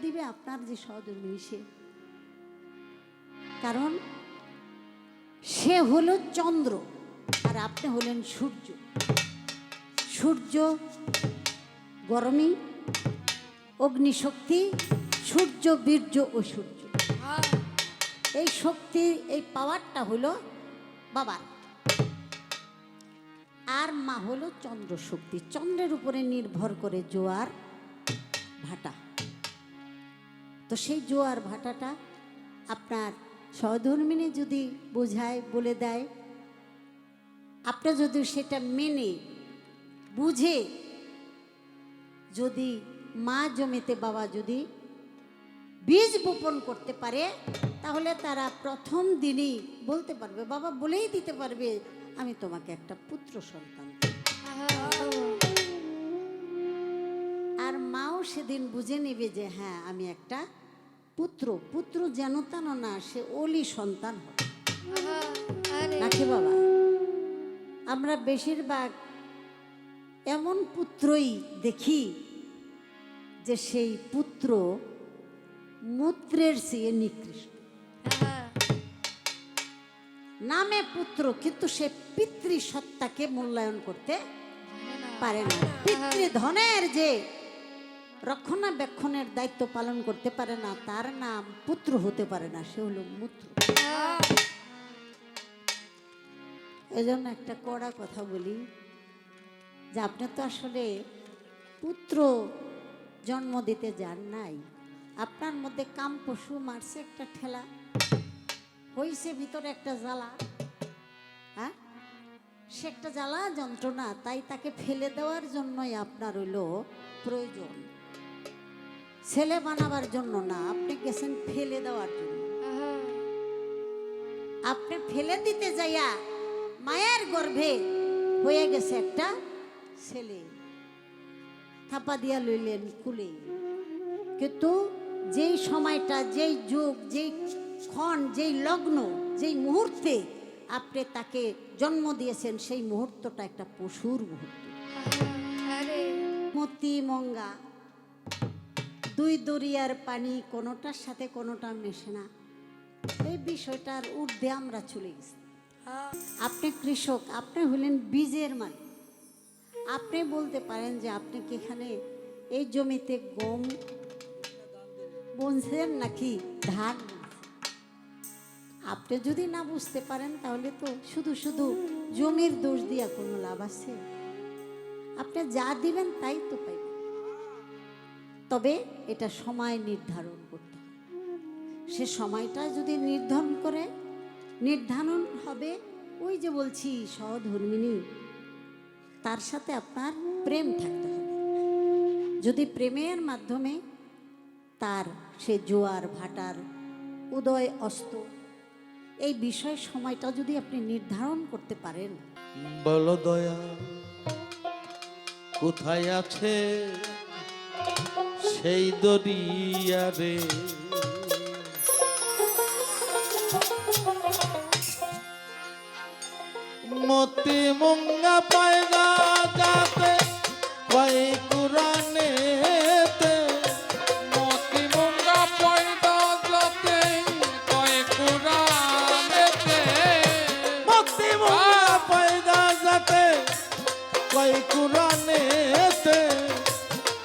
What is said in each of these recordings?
দিবে আপনার যে সহধর্মিণী সে, কারণ সে হলো চন্দ্র আর আপনি হলেন সূর্য। সূর্য গরমী, অগ্নিশক্তি, সূর্য বীর্য ও সূর্য, এই শক্তি এই পাওয়ারটা হলো বাবার। আর মা হলো চন্দ্র শক্তি, চন্দ্রের উপরে নির্ভর করে জোয়ার ভাটা। তো সেই জোয়ার ভাটাটা আপনার সহধর্মিণী যদি বোঝায়, বলে দেয়, আপনি যদি সেটা মেনে বুঝে যদি মা জমিতে বাবা যদি বীজ বপন করতে পারে, তাহলে তারা প্রথম দিনই বলতে পারবে, বাবা বলেই দিতে পারবে, আমি তোমাকে একটা পুত্র সন্তান। আর মাও সেদিন বুঝে নেবে যে হ্যাঁ আমি একটা পুত্র, পুত্র যেন তেন না, সে ওলি সন্তান হবে নাকি বাবা? আমরা বেশিরভাগ এমন পুত্রই দেখি যে সেই পুত্র মূত্রের চেয়ে নিকৃষ্ট, নামে পুত্র কিন্তু সে পিতৃসত্তাকে মূল্যায়ন করতে পারে না, পিতৃধনের যে রক্ষণাবেক্ষণের দায়িত্ব পালন করতে পারে না, তার নাম পুত্র হতে পারে না, সে হলো মূত্র। এজন্য একটা কড়া কথা বলি যে আপনি তো আসলে পুত্র জন্ম দিতে যান নাই, আপনার মধ্যে কাম পশু মারছে একটা ঠেলা, হইছে ভিতরে একটা জ্বালা, হ্যাঁ সে একটা জ্বালা যন্ত্রণা, তাই তাকে ফেলে দেওয়ার জন্যই আপনার হইল প্রয়োজন, ছেলে বানাবার জন্য না, আপনি গেছেন ফেলে দেওয়ার জন্য। আপনি ফেলে দিতে যাইয়া মায়ের গর্ভে হয়ে গেছে একটা ছেলে, থাপা দিয়া লইলেন কুলে। কিন্তু যেই সময়টা, যেই যুগ, যেই ক্ষণ, যেই লগ্ন, যেই মুহূর্তে আপনি তাকে জন্ম দিয়েছেন, সেই মুহূর্তটা একটা পশুর মুহূর্ত। মতি মঙ্গা, দুই দরিয়ার পানি কোনোটার সাথে কোনোটা মেশে না, এই বিষয়টার ঊর্ধ্বে আমরা চলে গেছি। আপনি কৃষক, আপনি হলেন বীজের মালিক, আপনি বলতে পারেন যে আপনি কি এখানে এই জমিতে গম বুনছেন নাকি ধান। আপনি যদি না বুঝতে পারেন তাহলে তো শুধু শুধু জমির দোষ দিয়া কোনো লাভ আছে? আপনি যা দিবেন তাই তো পাইবেন, তবে এটা সময় নির্ধারণ করতে হবে। সে সময়টা যদি নির্ধারণ হবে, ওই যে বলছি সহধর্মিণী, তার সাথে আপনার প্রেম থাকতে হবে। যদি প্রেমের মাধ্যমে তার সে জোয়ার ভাটার উদয় অস্ত এই বিষয় সময়টা যদি আপনি নির্ধারণ করতে পারেন। বলো দয়া কোথায় আছে সেই দরিয়া রে, মতি মঙ্গা পায়গা যাতে কয় কুরানে, মতি মঙ্গা পায়গা যাতে কয় কুরানে, মতি মঙ্গা পায়গা যাতে কয় কুরানে,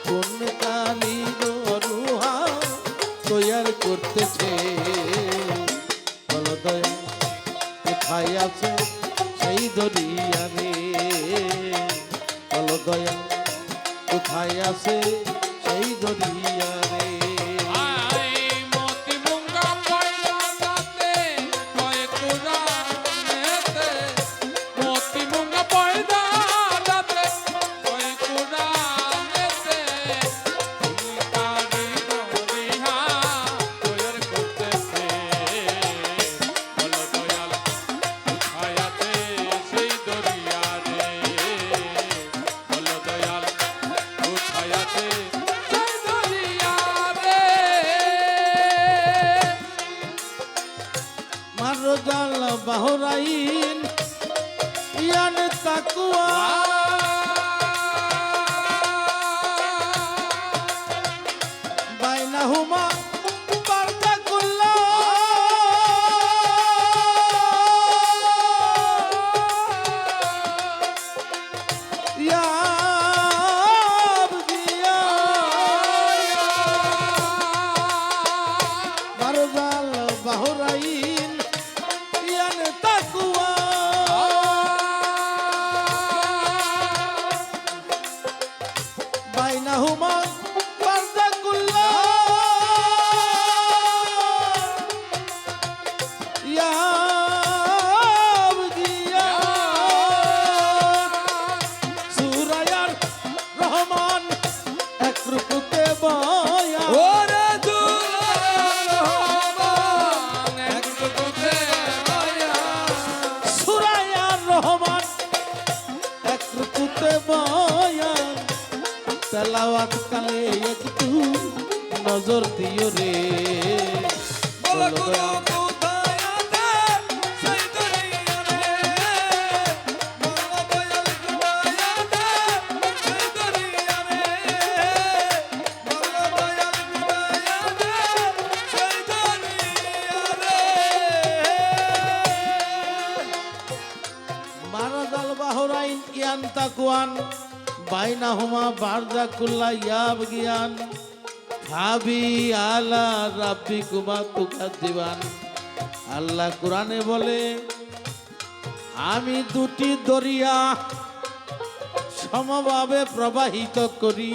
কোন কারিগরুহা তৈয়ার করতেছে, বলো দয়া কোথায় আছে সেই দরিয়া রে, বলো দয়া কোথায় আছে সেই দরিয়া রে। বাহরাইন ইয়ান তাকুয়া, বাইনা হুমা বারদা কুল্লা ইয়া বুদিয়া বারদাল বাহরাইন ইয়ান তাকুয়া বাইনা হুমা বারদা কুল্লা ইয়া বুদিয়া সুরায়ার রহমান এক রূপতে বয়া ওরে রহমান একটু বুঝে মায়া সুরায়ার রহমান এক রূপতে বয়া তেলাওয়াত কালে একটু নজর দিও রে বলো বলো গুরু দয়া। কোথায় আছে সেই দরিয়া রে বলো দয়াল কোথায় আছে সেই দরিয়া রে বলো দয়াল কোথায় আছে সেই দরিয়া রে মারাদাল বাহরাইন ইয়ান তাকুয়ান বাইনা হুমা বারদা কুল্লা ইয়াব গিয়ান খাবি আলা রাব্বি কুমা তুকাদ্দিবান। আল্লাহ কোরআনে বলে আমি দুটি দরিয়া সমভাবে প্রবাহিত করি,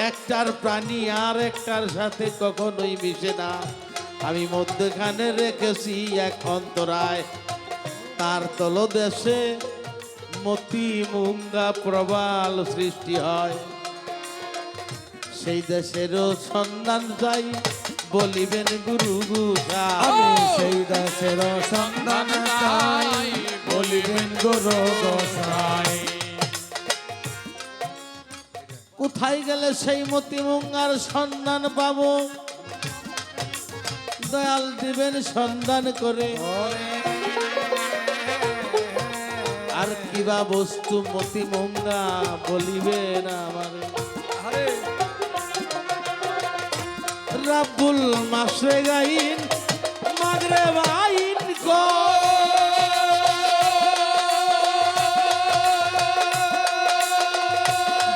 একটার প্রাণী আর একটার সাথে কখনোই মিশে না। আমি মধ্যখানে রেখেছি এক অন্তরায়, তার তলদেশে মতি মুঙ্গা প্রবাল সৃষ্টি হয়। সেই দেশেরও সন্ধান চাই বলিবেন গুরু গুসা। আমি সেই দেশের সন্ধান চাই বলিবেন গুরু গোসাই কোথায় গেলে সেই মতি মুঙ্গার সন্ধান পাবো? দয়াল দিবেন সন্ধান করে। আর কিবা বস্তু মতি মুঙ্গা বলিবেন আমার আরে রাব্বুল মাসে গাইন মাগরিব আইন গো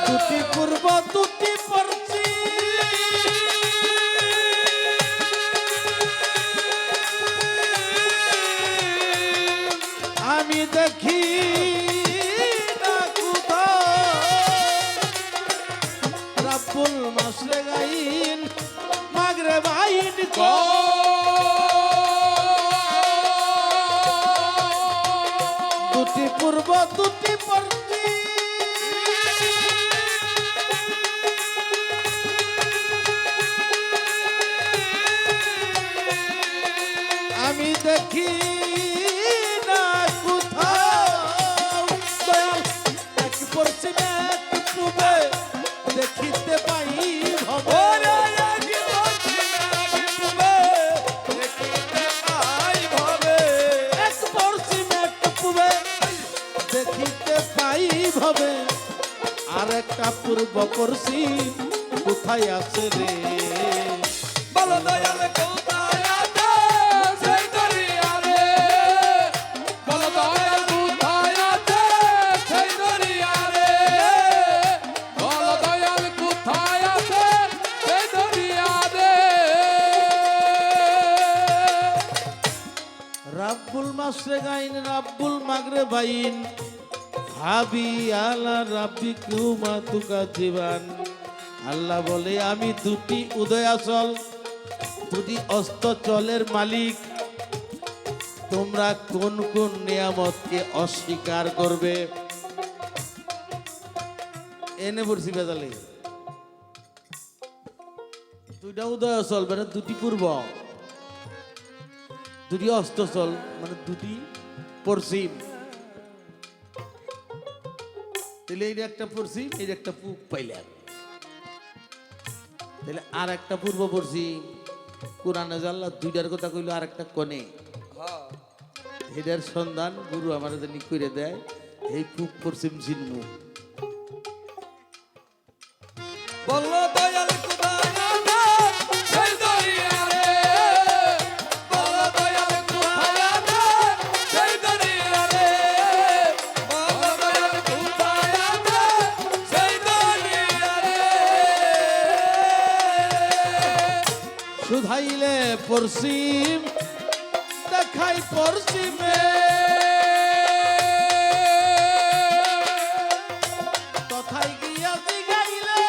দুটি পূর্ব দুটি পশ্চিম আমি দেখি না কোথাও রাব্বুল মাসে গাইন মাগরিব আইন গো দুটি পূর্ব দুটি পশ্চিম আমি দেখি না কোথাও দয়াল এক পশ্চিমে এক পূবে দেখিতে পাই ভবে এক পশ্চিমে এক পূবে দেখিতে পাই ভবে আর একটা পূর্ব পশ্চিম কোথায় আছে রে? বলো দয়াল কোথায় আছে সেই দরিয়া রে বলো দয়াল কোথায় আছে সেই দরিয়া রে বলো দয়াল কোথায় আছে সেই দরিয়া রে রাব্বুল মাসরে গাইন রাব্বুল মাগরে বাইন হাবি আলা রাব্বি কুমা তুকা জীবান। আল্লাহ বলে আমি দুটি উদয়াচল দুটি অস্তচলের মালিক, তোমরা কোন কোন নিয়ামতকে অস্বীকার করবে? এনে পড়ছি বেজালে দুইটা উদয়াচল মানে দুটি পূর্ব, দুটি অস্তচল মানে দুটি পশ্চিম। তাহলে এই একটা পশ্চিম, এই একটা পূব পাইলাম। তাহলে আর একটা পূর্ব পশ্চিম কোরআনে আল্লাহ দুইটার কথা কইলো, আর একটা কোণে এটার সন্ধান গুরু আমার জানি করে দেয়। এই পূব পশ্চিম চিহ্ন বলো দয়াল কোথায় শুধাইলে পশ্চিম দেখাই পশ্চিমে তথায় গিয়া জিগাইলে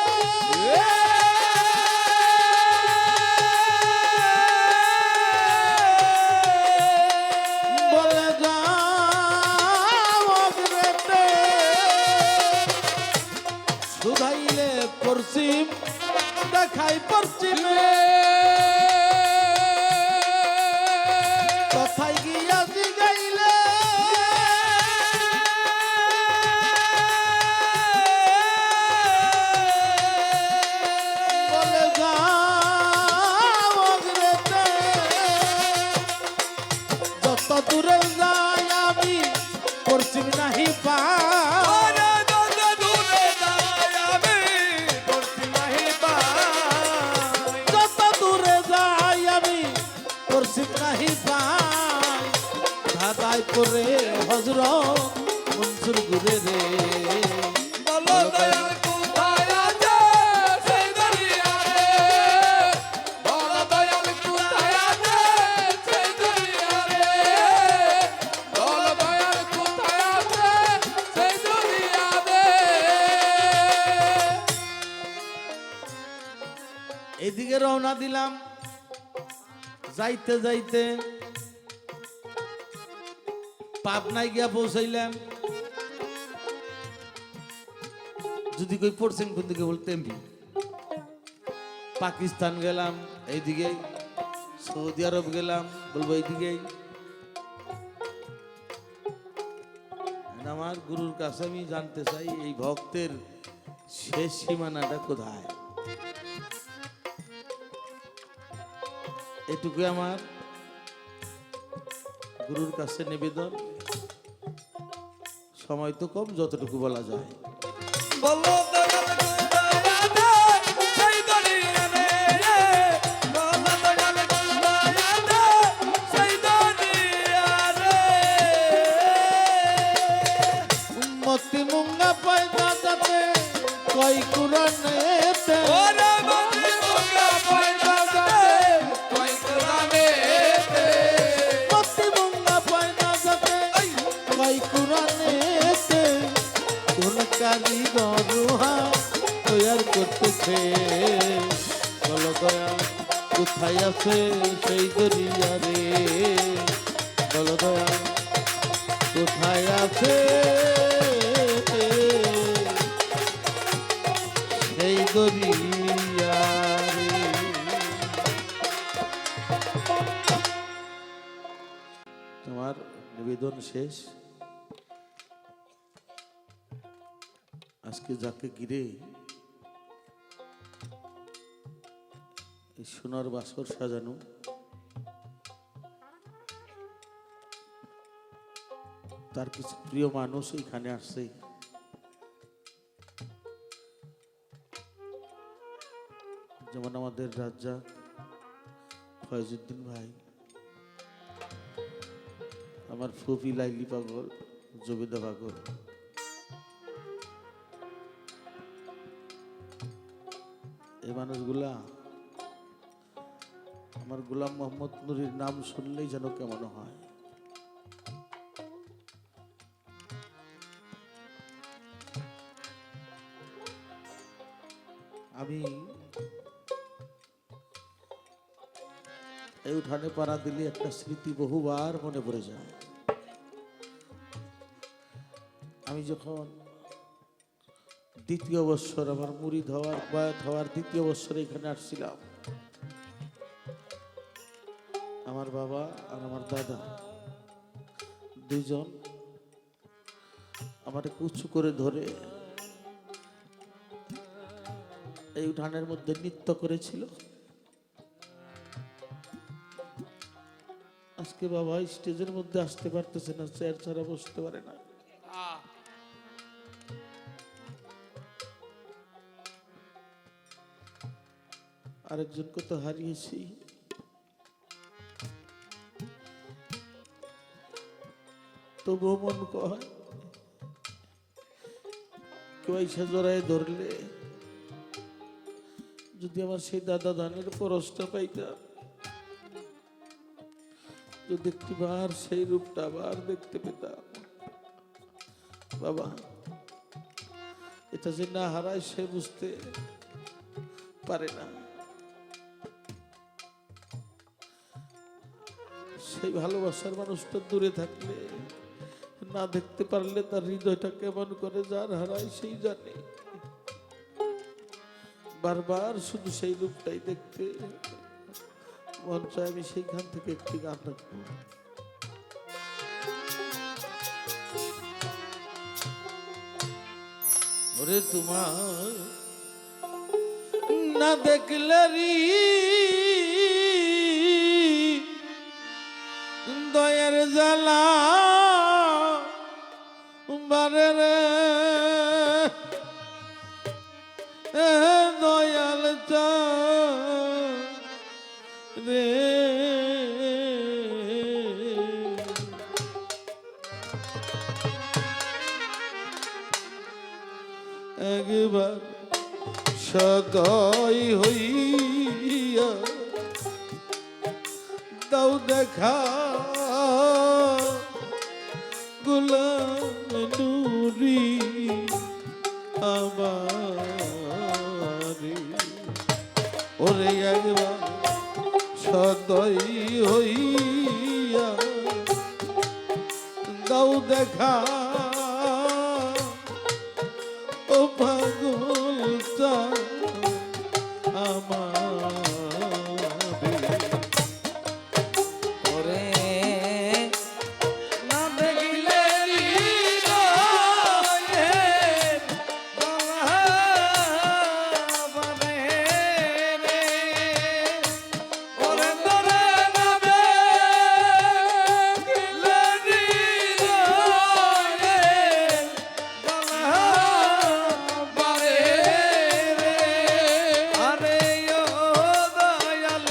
বলে যাও অগ্রেতে শুধাইলে পশ্চিম দেখাই পশ্চিমে কথায় গিয়া জিগাইলে বলে যাও অগ্রেতে যত দূরে যাই আমি পশ্চিম নাহি পাই যত দূরে যাই আমি পশ্চিম নাহি পাই ধাতায় করে হজরত মনসুর ঘুরে রে এইদিকে রওনা দিলাম যাইতে যাইতে পাবনায় গিয়া পৌঁছাইলাম যদি কই পড়ছেন কোন দিকে বলতে এমপি পাকিস্তান গেলাম এইদিকে সৌদি আরব গেলাম বলবো এইদিকে আমার গুরুর কাছে আমি জানতে চাই এই ভক্তের শেষ সীমানাটা কোথায় এটুকু আমার গুরুর কাছে নিবেদন সময় তো কম যতটুকু বলা যায় মতি মুঙ্গা পয়দা যাতে কই কুরানেতে মতি মুঙ্গা পয়দা যাতে কই কুরানেতে কোন কারিগর রুহা তৈয়ার করতেছে বলো দয়া কোথায় আছে সেই দরিয়া রে বলো দয়া কোথায় আছে সেই দরিয়া রে তোমার নিবেদন শেষ আজকে যাকে ঘিরে এই সোনার বাসর সাজানো তার কিছু প্রিয় মানুষ এখানে আসছে যেমন আমাদের রাজ্জাক ফয়জুদ্দিন ভাই আমার ফুফি লাইলি পাগল জবিদা পাগল এই মানুষগুলা আমার গোলাম মোহাম্মদ নুরির নাম শুনলেই যেন কেমন হয় আমি এই উঠানে পাড়া দিলে একটা স্মৃতি বহুবার মনে পড়ে যায় আমি যখন দ্বিতীয় বৎসর আমার মুরিদ হওয়ার বায়াত হওয়ার দ্বিতীয় বৎসরে এখানে আসছিলাম আমার বাবা আর আমার দাদা দুইজন আমাকে উঁচু করে ধরে এই উঠানের মধ্যে নৃত্য করেছিল আজকে বাবা স্টেজের মধ্যে আসতে পারতেছে না চেয়ার ছাড়া বসতে পারে না আরেকজনকে তো হারিয়েছি তবুও মন কয় কেউ এসে জড়ায় ধরলে যদি আমার সেই দাদা ধানের পরশটা পাইতাম যদি একটিবার সেই রূপটা আবার দেখতে পেতাম। বাবা, এটা যে না হারায় সে বুঝতে পারে না। সেই ভালোবাসার মানুষটা দূরে থাকলে, না দেখতে পারলে তার হৃদয়টা কেমন করে যার হারায় সেই জানে। বারবার শুধু সেই রূপটাই দেখতে মন চায়। আমি সেইখান থেকে একটি গান রাখবো। ওরে তোমার না দেখলে দয়ার জ্বালা বারে রে দয়াল রে একবার সদয় হইয়া দাও দেখা গোলাম নুরি আমারে। ওরে একবার সদয় হইয়া দাও দেখা ও পাগলটা আমারে। ওরে না দেখলে হৃদয়ের বারে রে, ওরে তোরে না দেখলে হৃদয়ের বারে রে, আরে ও দয়াল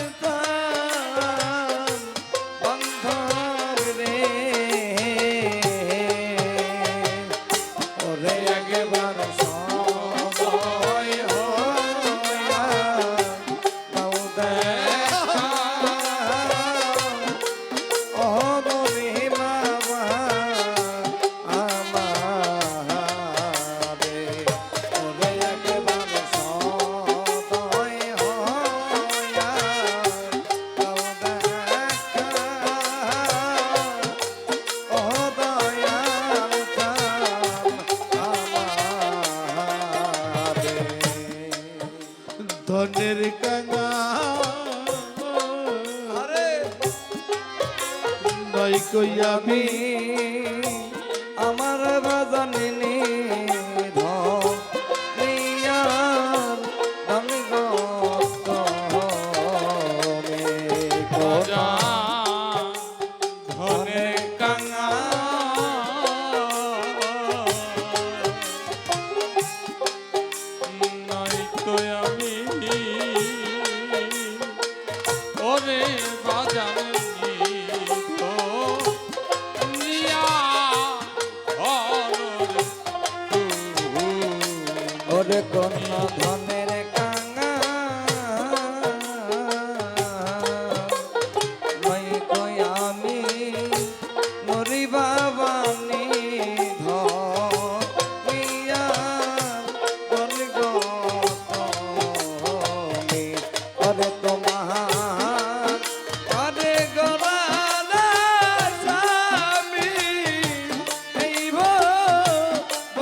বন্ধর রে, ওরে একবার সময় হইয়া দাও দেখা ও নবী বাবা আমারে। ওরে একবার সময় হইয়া দাও দেখা ও দয়াল আমারে। ধনের কাঙা আরে নয় কই আমি আমার বাজানি ধনিয়ার দামি গত ধনে কাঙা নাই তো আমি ওরে বাজানি তো নিয়া ওরে কোন ধনের কাঙা নই কই আমি নরি বাবানি ধনিয়া ধনি গতমি। ওরে তোমার ওরে গলানা স্বামী এই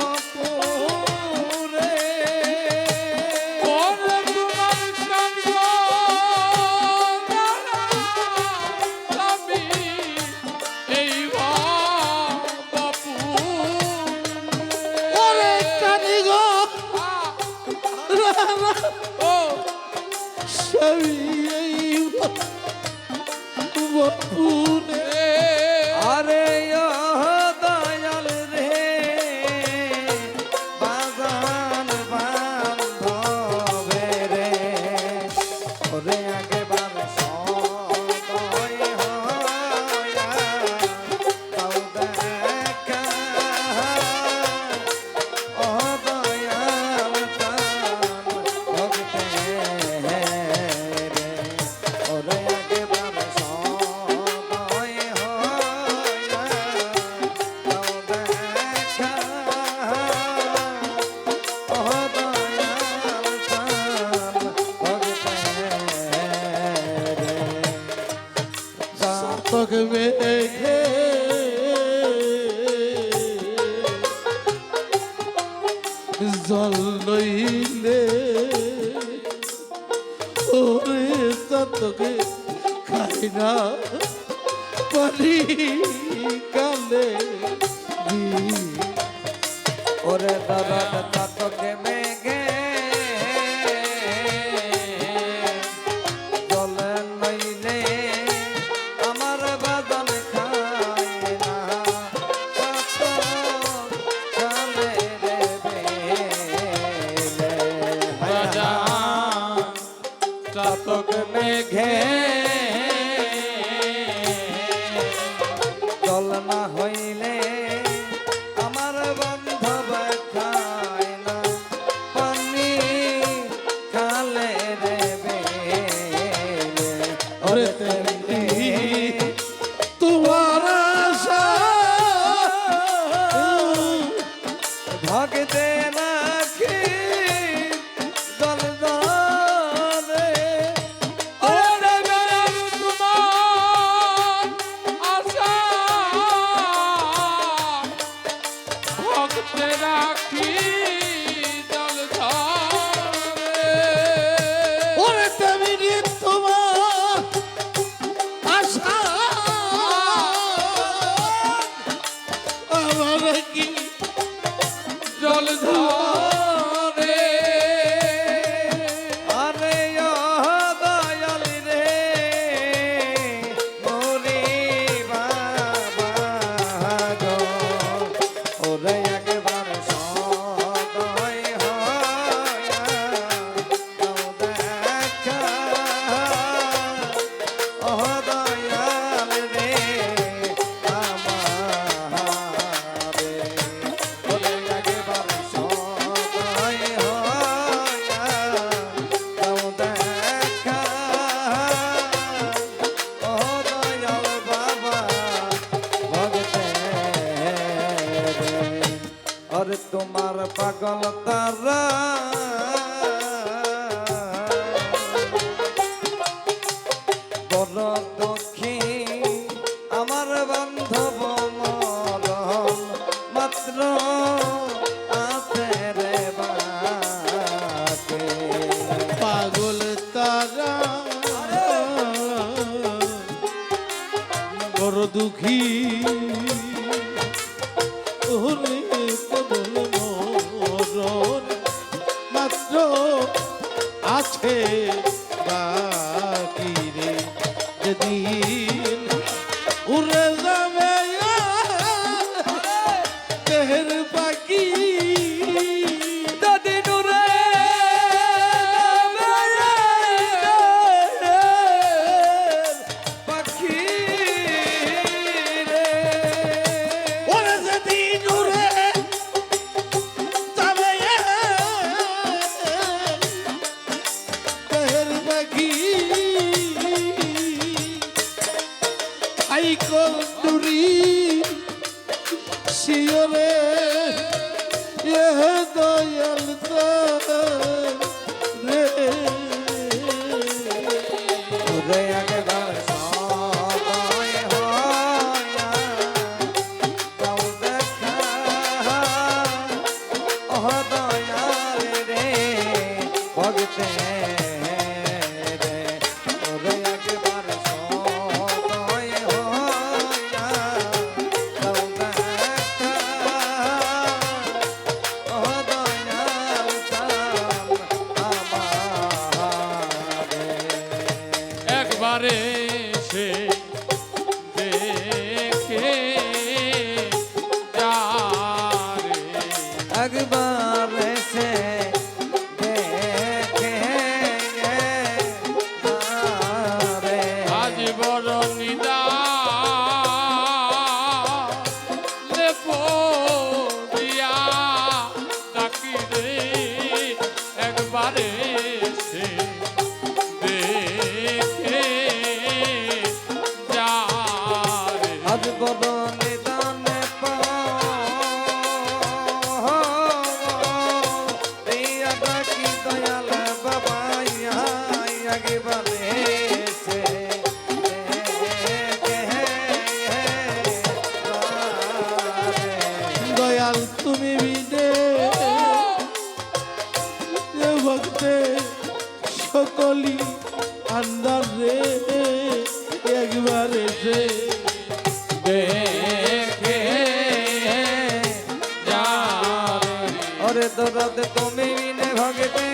বাপুরে, ওরে তোমার সঙ্গ আমি এই বাপু ওরে কানি গো ও স্বামী এই বাপুরে। আরে ও দয়াল রে বাজান বান্ধবে রে, ওরে একবার সদয় হইয়া দাও দেখা ও দয়াল ভক্তে রে, ওরে একবার সদয় চাতক মেঘে জল লইলে ওরে চাতকে খাই না পানি কালে ওরে দরদ চাতকে মেঘে জলে নইলে আমার বাদন খায় না চাতক কালে রে বেলে বাজান চাতক মেঘে জল না হইলে আমার বান্ধব খায় না পানি খালে রে বেলে ওরে তেমনি তোমার আশা ভগতে রাখি জল দরে ওরে বেড়াল তোমার আশা ভক্তে রাখি জল ধরে ওরে তেমনি তোমার আশা আমার কি জল ধরে আরে ও দয়ালি রে মোরে বাবা গো ওরে একবার সদয় হয়া দাও দেখা ও দয়াল রে আমারে ওরে একবার সদয় হয়া দাও দেখা ও দয়াল বাবা ভগতে और तुम्हार पागल तारा बड़ दुखी আমার বান্ধব মরণ মাত্র আছে রে বাকে পাগল তারা বড় দুঃখী ওরে কেবল মরণ মাত্র আছে বাকি রে যেদিন উড়ে যাবে দেহের বাকি দাদি নুরে পাখি রে ওরে যেদিন উড়ে যাবে দেহের বাকি আই কন্দুরি শিয়রে এ দয়াল রে রে একবার সদয় হয়া দাও দেখা ও দয়াল রে ভগতে রে রে একবার সদয় হয়া দাও দেখা ও দয়াল আমারে একবারে সে দেখে যারে একবার সে দেখে রে আজ বড় নিদা দিয়া ডাকি রে একবারে সে দেখে যারে আজ বড় নিদানে পাইয়া ডাকি দয়াল বাবা একবারে সে দেখে আন্দার রে একবার এসে দেখে যা রে। ওরে দরদ তুমি বিনে ভগতে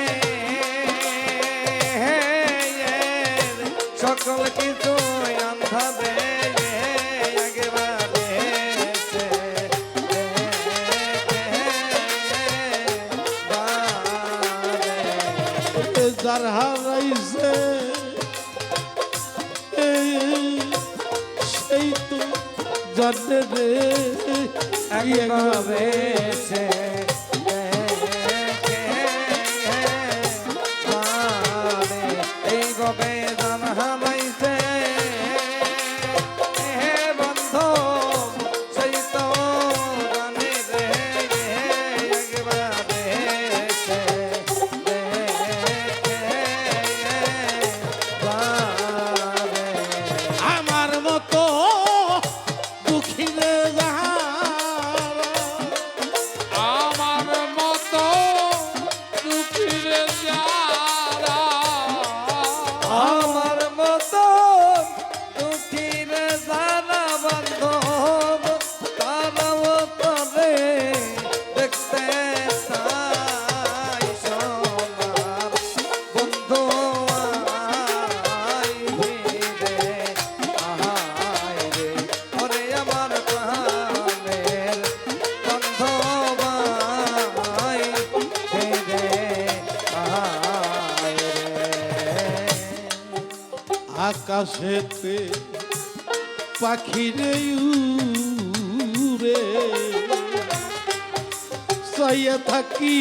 সকল কিছু আন্ধারে একবারে এসে দেখে যারে। যার হারাইছে সেই তো জানে রে একবারে এসে দেখে যারে। এইভাবে জান হারাইছে হে বন্ধু সেই তো জানে রে একবারে এসে দেখে যারে। আমার মতো দুঃখী রে যাহারা আমার মতো দুঃখীর যারা আমার মতো দুঃখীর যারা বান্ধব তারাও তবে দেখতে চাই সোনার বন্ধু আইবি রে আহাই রে ওরে আমার প্রাণের বান্ধব আইবি রে আহাই রে। আকাশেতে পাখিরে উড়ে চাইয়া থাকি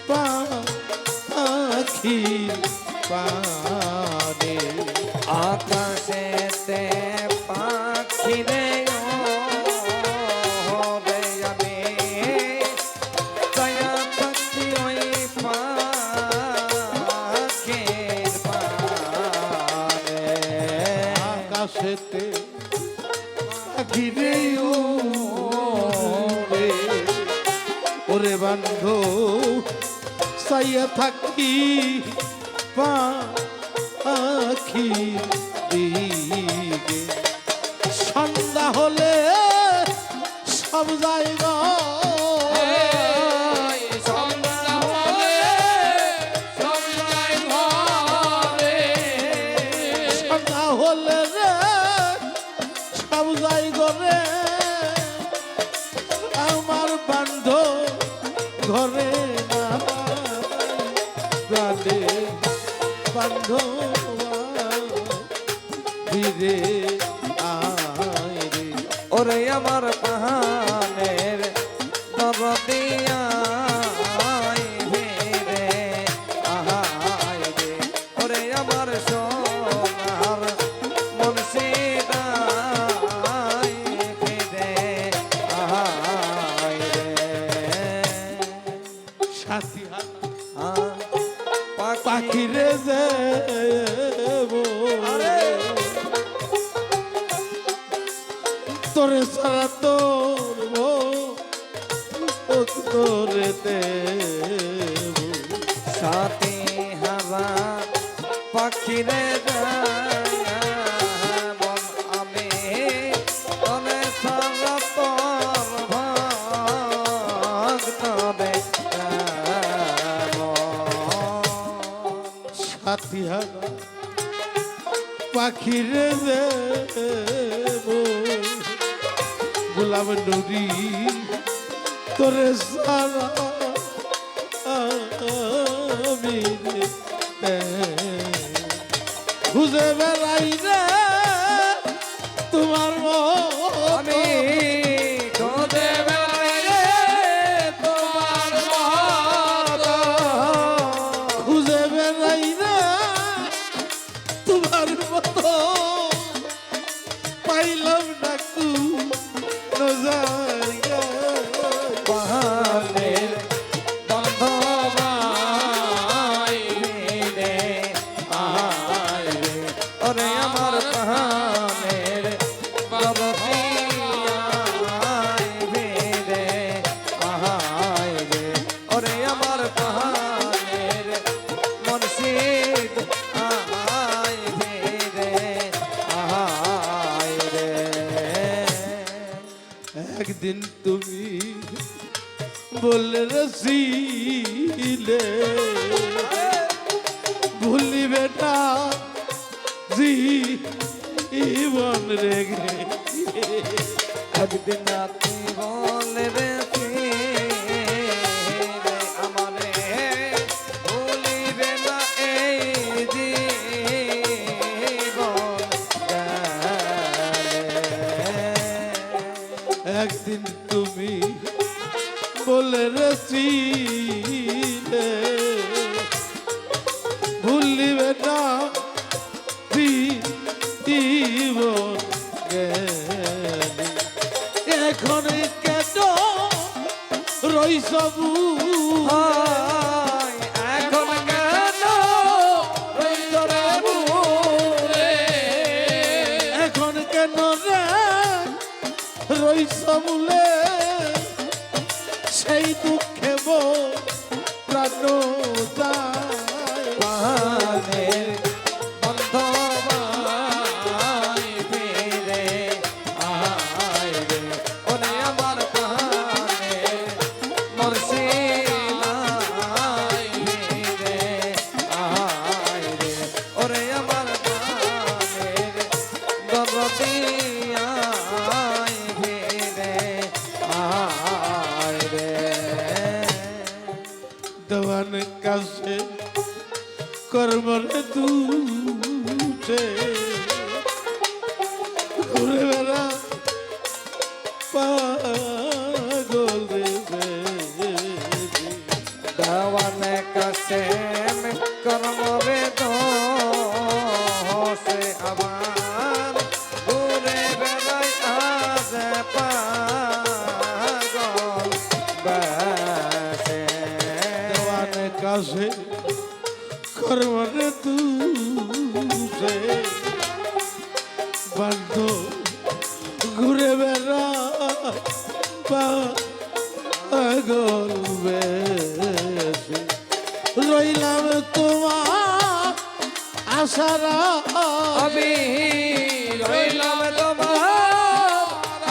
পাখি পানে আকাশেতে পাখি রে ওরে আমি ছায়া থাকি ওই পাখির পানে। আকাশেতে পাখিরে উড়ে ওরে বান্ধব চাইয়া থাকি পাখি দিকে সন্ধ্যা হলে সব জায়গা সন্ধ্যা হলে সব যায় ঘরে সন্ধ্যা হলে রে সব জায়গা রে আমার বান্ধব ঘরে না প্রাণে বান্ধব ফিরে আয় রে ওরে আমার পাহানের দরদিয়া রে আহাই রে ওরে আমার সোনার মুর্শিদাই রে আহাই রে। সাথী পাখি পাখিরে যে আরে তোরে সারা তোরে দেব সাথী হারা পাখিরে মন আমি তনে সারা তোর ভক্ত রে সাথী হারা পাখিরে দেব গোলাম নুরি তোরে সারা আমি খুঁজে বেড়াই রে তোমার আমি খোঁজে বেড়াই রে তোমার মতো। খুঁজে বেড়াই রে তোমার মতো পাইলাম না কু নজারিয়া পাহাড়ের বান্ধবাই রে আহাই রে ওরে আমার পাহাড়ের বাবতিয়াই রে আহাই রে ওরে আমার পাহাড়ের মুর্শিদ আহাই একদিন তুমি বললে রসিলে ভুলিবে না জীবন রেগে একদিন আপনি বলে আমারে ভুলিবে না এই জীবন গেলে। একদিন তুমি বলে রসিলে ভুলিবে না জীবন গেলে। এখন কেন রইসবু হায়, এখন কেন রইতরে বুরে? এখন কেন রে রইসবুলে সেই দুঃখে প্রাণ যায় প্রাণের বন্ধবাই ফিরে আয় রে, ওরে আমার প্রাণের মুর্শিদাই ফিরে আয় রে, ওরে আমার প্রাণের দরদিয়াই ফিরে আয় রে। দেওয়ান কাছে কর্মরে তুছে ঘুরে বেড়া পাগল রে দেওয়ানে কাছে কর্মরে দোষে আবার ঘুরে বেড়াই আজ পাগল বেশে। দেওয়ান কাছে কর্মরে তুছে বাধ্য ঘুরে বেড়া পাগল বেশে রইলাম তোমার আশারা আমি রইলাম তোমার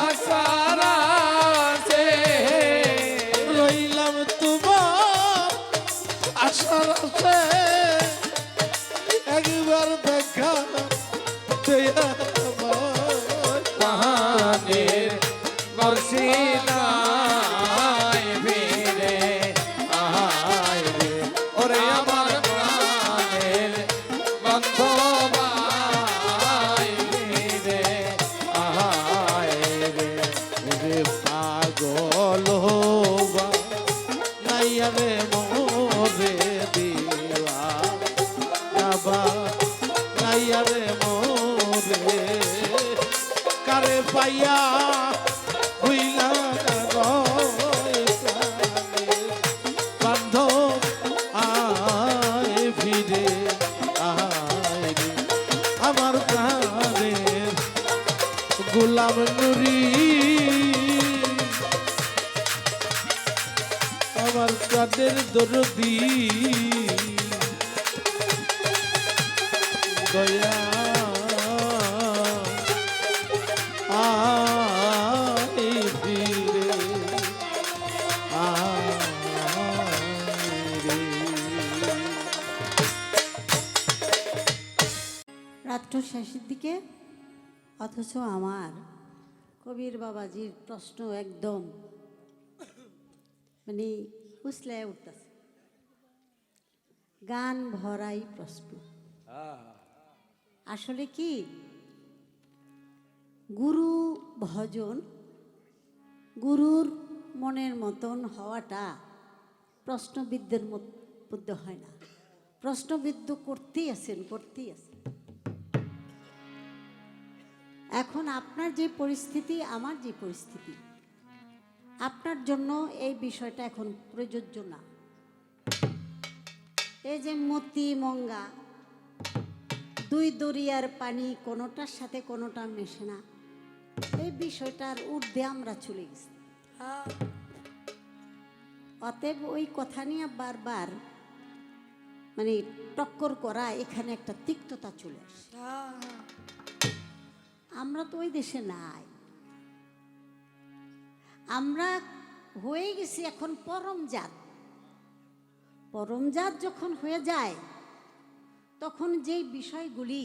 আশার আশে। রইলাম তোমার আশার আছে একবার দেখা পাহাড়ের মুর্শিদাই ফিরে আয় রে, ওরে আমার প্রাণের বন্ধবাই ফিরে আয় রে। পাগল হবা নাইয়া রে মোরে দিওয়া যাবা নাইয়া রে মোরে কারে পাইয়া হইলা রয় প্রাণে বান্ধব আয় ফিরে আয় রে আমার প্রাণের গোলাম নুরি আমার প্রাণের দরদি দয়া আয় ফিরে আয় রে। রাত্র শেষের দিকে অথচ আমার কবির বাবাজির প্রশ্ন একদম মানে উছলায় উঠতেছে, গান ভরাই প্রশ্ন। আসলে কি গুরু ভজন, গুরুর মনের মতন হওয়াটা প্রশ্নবিদদের মধ্যে হয় না। প্রশ্নবিদ্ধ করতেই আছেন। এখন আপনার যে পরিস্থিতি, আমার যে পরিস্থিতি, আপনার জন্য এই বিষয়টা এখন প্রযোজ্য না। এই যে মতি মঙ্গা, দুই দরিয়ার পানি কোনোটার সাথে কোনোটা মেশে না, এই বিষয়টার ঊর্ধ্বে আমরা চলে গেছি। অতএব ওই কথা নিয়ে বারবার মানে টক্কর করা, এখানে একটা তিক্ততা চলে আসে। আমরা তো ওই দেশে নাই। আমরা হয়ে গেছি এখন পরমজাত। পরমজাত যখন হয়ে যায় তখন যেই বিষয়গুলি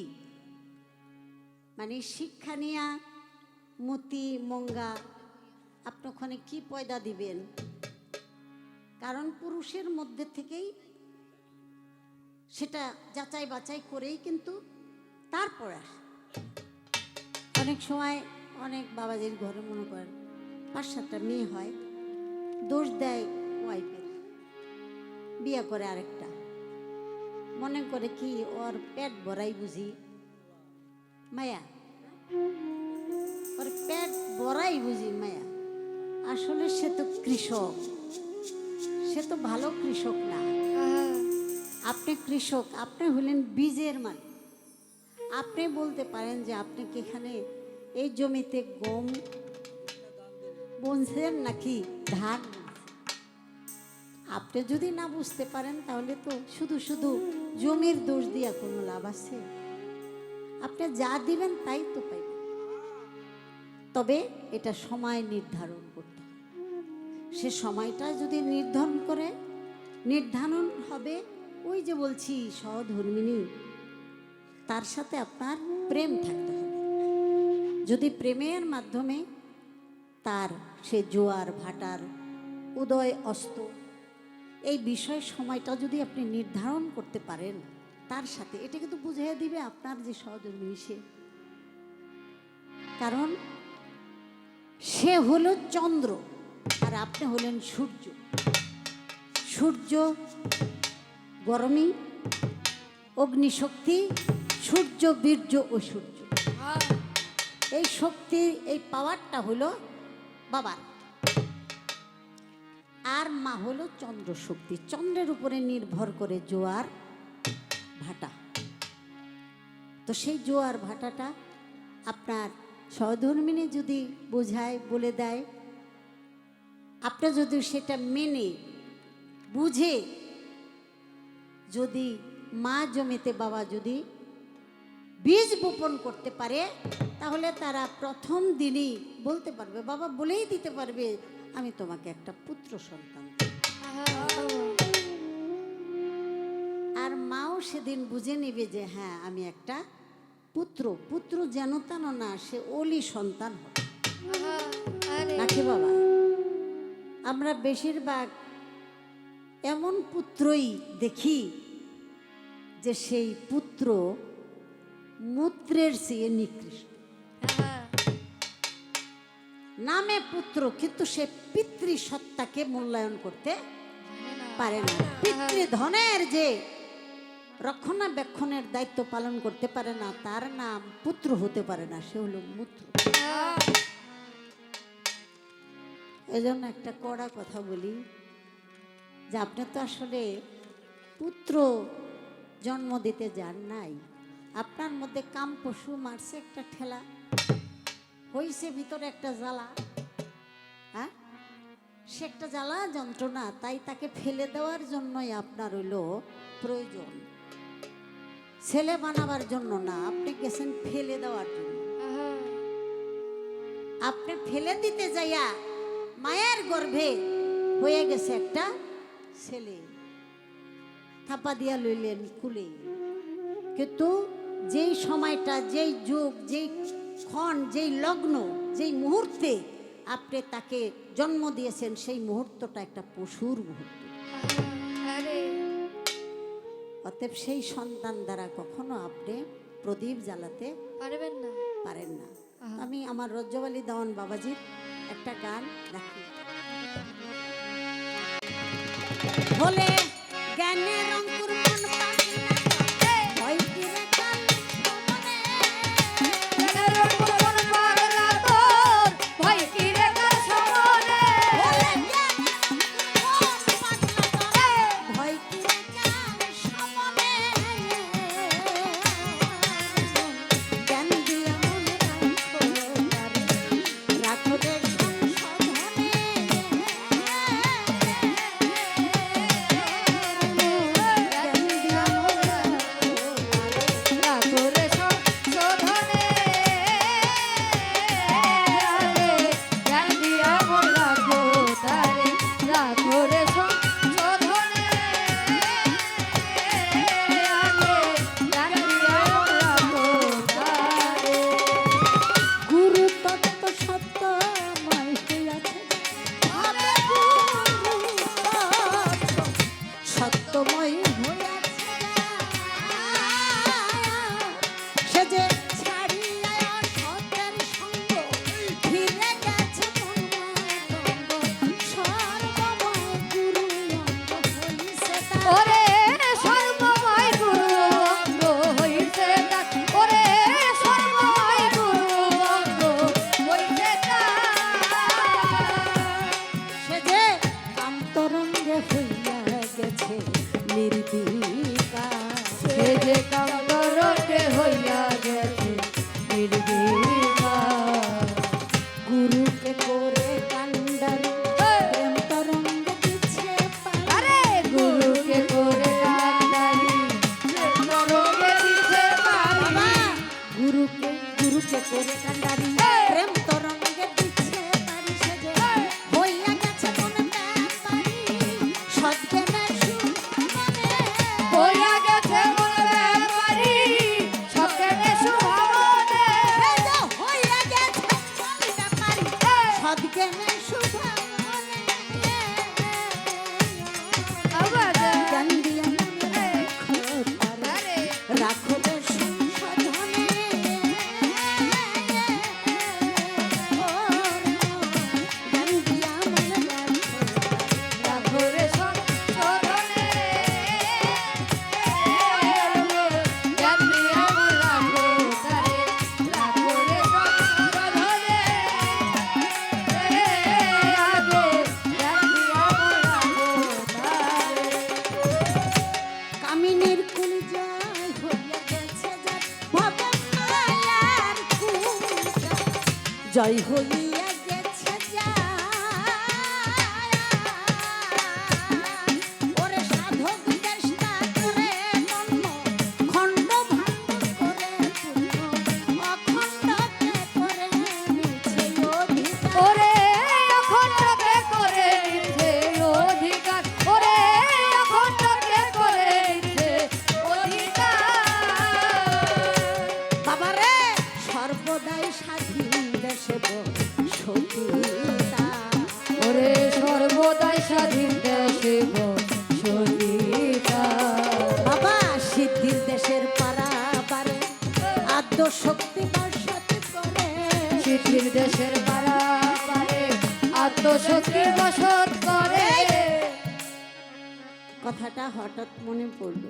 মানে শিক্ষা নিয়া মতি মঙ্গা আপনি ওখানে কি পয়দা দিবেন, কারণ পুরুষের মধ্যে থেকেই সেটা যাচাই বাছাই করেই কিন্তু তারপর আসে। অনেক সময় অনেক বাবাজির ঘরে মনে করেন 5-7টা মেয়ে হয়, দোষ দেয় ওয়াইফের, বিয়ে করে আরেকটা, মনে করে কি ওর পেট ভরাই বুঝি মায়া, ওর পেট ভরাই বুঝি মায়া। আসলে সে তো কৃষক, সে তো ভালো কৃষক না। আপনি কৃষক, আপনি হলেন বীজের মালিক। আপনি বলতে পারেন যে আপনি কি এখানে এই জমিতে গম বুনছেন নাকি ধান। আপনি যদি না বুঝতে পারেন তাহলে তো শুধু শুধু জমির দোষ দিয়া কোনো লাভ আছে? আপনি যা দিবেন তাই তো পাইবেন। তবে এটা সময় নির্ধারণ করতে হবে। সে সময়টা যদি নির্ধারণ হবে, ওই যে বলছি সহধর্মিণী, তার সাথে আপনার প্রেম থাকতে হবে। যদি প্রেমের মাধ্যমে তার সে জোয়ার ভাটার উদয় অস্ত এই বিষয় সময়টা যদি আপনি নির্ধারণ করতে পারেন তার সাথে, এটা কিন্তু বুঝিয়ে দিবে আপনার যে সহধর্মিণী সে। কারণ সে হলো চন্দ্র আর আপনি হলেন সূর্য। সূর্য গরমী, অগ্নিশক্তি, সূর্য বীর্য ও সূর্য। এই শক্তি, এই পাওয়ারটা হলো বাবার। আর মা হলো চন্দ্র শক্তি। চন্দ্রের উপরে নির্ভর করে জোয়ার ভাটা। তো সেই জোয়ার ভাটাটা আপনার সহধর্মিণী যদি বোঝায়, বলে দেয়, আপনি যদি সেটা মেনে বুঝে যদি মা জমিতে বাবা যদি বীজ বপন করতে পারে, তাহলে তারা প্রথম দিনই বলতে পারবে, বাবা বলেই দিতে পারবে, আমি তোমাকে একটা পুত্র সন্তান দেব। আর মাও সেদিন বুঝে নেবে যে হ্যাঁ আমি একটা পুত্র যেন তেন না, সে ওলি সন্তান হবে নাকি বাবা? আমরা বেশিরভাগ এমন পুত্রই দেখি যে সেই পুত্র মূত্রের চেয়ে নিকৃষ্ট। নামে পুত্র, কিন্তু সে পিতৃসত্তাকে মূল্যায়ন করতে পারে না। পিতৃধনের যে রক্ষণাবেক্ষণের দায়িত্ব পালন করতে পারে না, তার নাম পুত্র হতে পারে না, সে হলো মূত্র। এজন্য একটা কড়া কথা বলি যে আপনি তো আসলে পুত্র জন্ম দিতে যান নাই, আপনার মধ্যে কাম পশু মারছে একটা ঠেলা, হইছে ভিতরে একটা জ্বালা, হ্যাঁ সে একটা জ্বালা যন্ত্রণা, তাই তাকে ফেলে দেওয়ার জন্যই আপনার হইল প্রয়োজন। ছেলে বানাবার জন্য না, আপনি গেছেন ফেলে দেওয়ার জন্য। আপনি ফেলে দিতে যাইয়া মায়ের গর্ভে হয়ে গেছে একটা ছেলে, থাপা দিয়া লইলেন কুলে। কিন্তু যেই সময়টা, যেই যুগ, যেই ক্ষণ, যেই লগ্ন, যেই মুহূর্তে আপনি তাকে জন্ম দিয়েছেন, সেই মুহূর্তটা একটা পশুর মুহূর্ত। অতএব সেই সন্তান দ্বারা কখনো আপনি প্রদীপ জ্বালাতে পারেন না। আমি আমার রজ্জবালি দেওয়ান বাবাজির একটা গান রাখি। বলে জ্ঞানের অঙ্কুর মন পাগলা, ভয় কিরে কাল সমনে, জ্ঞানের অঙ্কুর মন পাগলা তোর, ভয় কিরে কাল সমনে, বলে জ্ঞানের অঙ্কুর মন পাগলা তোর, ভয় কিরে কাল সমনে, জ্ঞান দিয়ে মনে রাখো রে সংশোধনে। বুকে করে কান্ডারি প্রেম তরঙ্গে দিচ্ছে তারি সেজে হইয়া গেছে মনে ব্যাপারি সজ্ঞানে সুমনে হইয়া গেছে মনে বাড়ি সজ্ঞানে শুভমনে এই যে হইয়া গেছে মনে ব্যাপারি সজ্ঞানে সুমনে আওয়াজ গান দিয়া মনে রাখো রে সংশোধনে গান দিয়া মনে রাখো রাঘরে সংশোধনে জানি আমার রাঘো তারে রাঘরে সংশোধনে আগে জানি আমার রাঘো তারে কামিনীর কুল জয় হইয়া গেছে যার ভবে মায়ার কুল জয় হইয়া গেছে ওরে সাধক চেষ্টা করে মন খণ্ড ভাণ্ড করে পূর্ণ অখণ্ডকে করে নিছে অধিকার ওরে অখণ্ডকে করে নিছে অধিকার ওরে অখণ্ডকে করে নিছে অধিকার বাবারে সর্বদাই স্বাধীন দেশে সহিতা ওরে সর্বদাই স্বাধীন দেশে সহিতা বাবা সিদ্ধির দেশের পারাবারে আদ্য শক্তি বর্ষাত করে সিদ্ধির দেশের পারা পারে আত্মশক্তি বসত করে কথাটা হঠাৎ মনে পড়লো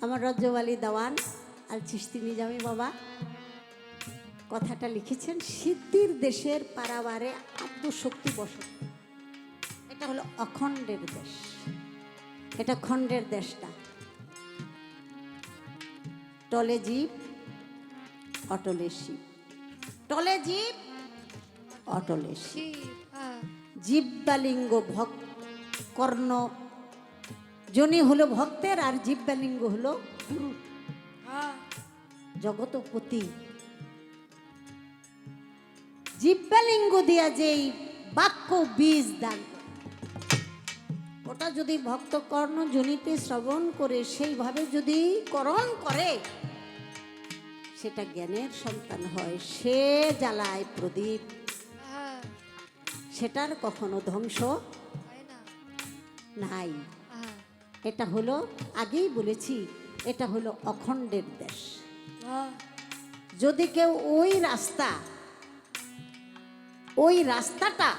আমার রজ্জওয়ালি দেওয়ান আল চিশতি নিজামী বাবা কথাটা লিখেছেন সিদ্ধির দেশের পারাবারে আত্মশক্তি বসত এটা হলো অখণ্ডের দেশ এটা খণ্ডের দেশটা টলে জীব অটলে শিব টলে জীব অটলে শিব জিব্বালিঙ্গ কর্ণ জনি হলো ভক্তের আর জিব্বালিঙ্গ হলো গুরু জগতপতি জিব্বালিঙ্গ দিয়া যেই বাক্য বীজ দান করে, ওটা যদি ভক্ত কর্ণ জনিতে শ্রবণ করে সেইভাবে যদি করণ করে সেটা জ্ঞানের সন্তান হয় সে জ্বালায় প্রদীপ সেটার কখনো ধ্বংস নাই এটা হলো আগেই বলেছি এটা হলো অখণ্ডের দেশ যদি কেউ ওই রাস্তাটা